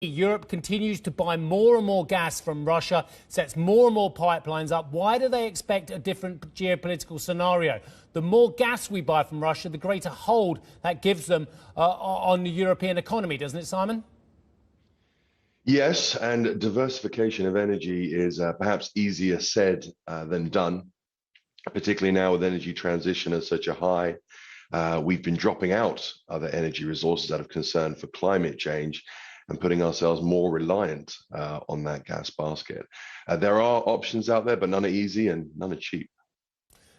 Europe continues to buy more and more gas from Russia, sets more and more pipelines up. Why do they expect a different geopolitical scenario? The more gas we buy from Russia, the greater hold that gives them on the European economy, doesn't it, Simon? Yes, and diversification of energy is perhaps easier said than done, particularly now with energy transition at such a high. We've been dropping out other energy resources out of concern for climate change and putting ourselves more reliant on that gas basket. There are options out there, but none are easy and none are cheap.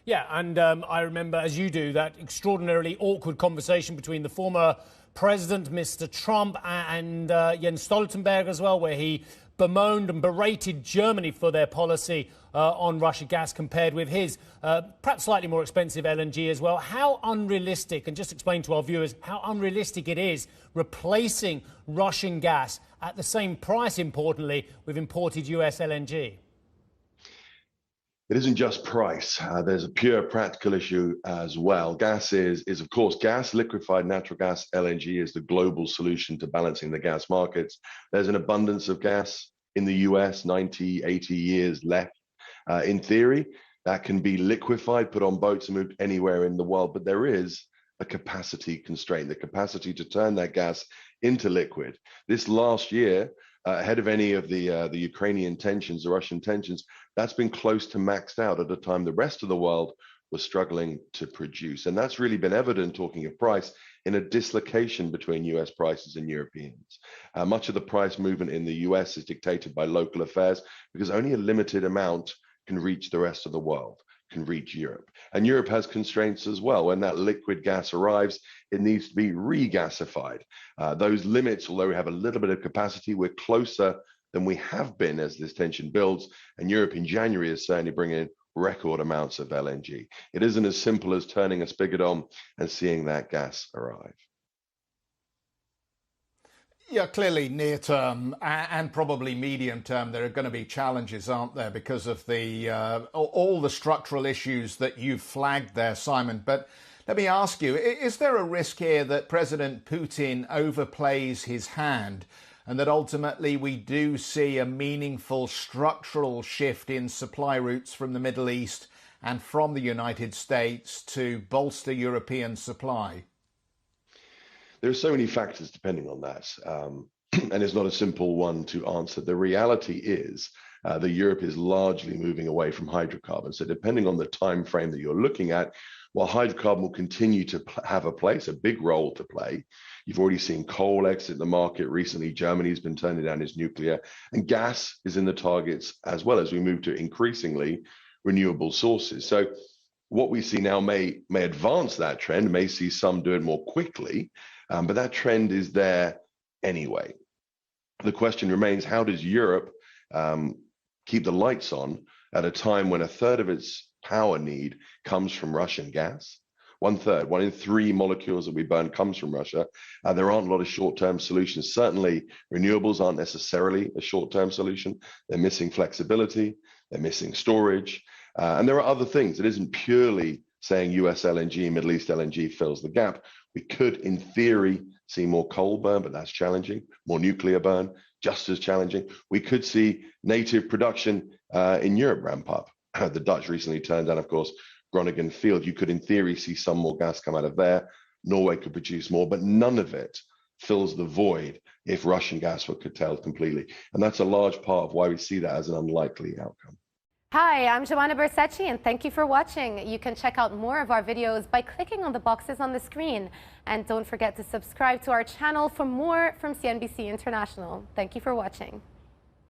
Yeah, and I remember, as you do, that extraordinarily awkward conversation between the former president, Mr. Trump, and Jens Stoltenberg as well, where he bemoaned and berated Germany for their policy on Russian gas compared with his perhaps slightly more expensive LNG as well. How unrealistic, and just explain to our viewers how unrealistic it is replacing Russian gas at the same price, importantly, with imported US LNG? It isn't just price. There's a pure practical issue as well. Gas is of course, gas, liquefied natural gas, LNG is the global solution to balancing the gas markets. There's an abundance of gas in the US, 90, 80 years left. In theory, that can be liquefied, put on boats and moved anywhere in the world, but there is a capacity constraint, the capacity to turn that gas into liquid. This last year, ahead of any of the Ukrainian tensions, the Russian tensions, that's been close to maxed out at a time the rest of the world was struggling to produce. And that's really been evident, talking of price, in a dislocation between US prices and Europeans. Much of the price movement in the US is dictated by local affairs because only a limited amount can reach the rest of the world, can reach Europe. And Europe has constraints as well. When that liquid gas arrives, it needs to be regasified. Those limits, although we have a little bit of capacity, we're closer than we have been as this tension builds. And Europe in January is certainly bringing in record amounts of LNG. It isn't as simple as turning a spigot on and seeing that gas arrive. Yeah, clearly near term and probably medium term, there are going to be challenges, aren't there, because of the all the structural issues that you've flagged there, Simon. But let me ask you, is there a risk here that President Putin overplays his hand and that ultimately we do see a meaningful structural shift in supply routes from the Middle East and from the United States to bolster European supply? There are so many factors depending on that, and it's not a simple one to answer. The reality is that Europe is largely moving away from hydrocarbons. So depending on the time frame that you're looking at, while hydrocarbon will continue to have a place, a big role to play, you've already seen coal exit the market recently. Germany's been turning down its nuclear, and gas is in the targets as well as we move to increasingly renewable sources. So what we see now may advance that trend, may see some do it more quickly, but that trend is there anyway. The question remains, how does Europe keep the lights on at a time when a third of its power need comes from Russian gas? One in three molecules that we burn comes from Russia. There aren't a lot of short-term solutions. Certainly, renewables aren't necessarily a short-term solution. They're missing flexibility, they're missing storage, and there are other things. It isn't purely saying US LNG, Middle East LNG fills the gap. We could, in theory, see more coal burn, but that's challenging. More nuclear burn, just as challenging. We could see native production in Europe ramp up. The Dutch recently turned down, of course, Groningen field. You could, in theory, see some more gas come out of there. Norway could produce more, but none of it fills the void if Russian gas were curtailed completely. And that's a large part of why we see that as an unlikely outcome. Hi, I'm Joanna Bersecci, and thank you for watching. You can check out more of our videos by clicking on the boxes on the screen. And don't forget to subscribe to our channel for more from CNBC International. Thank you for watching.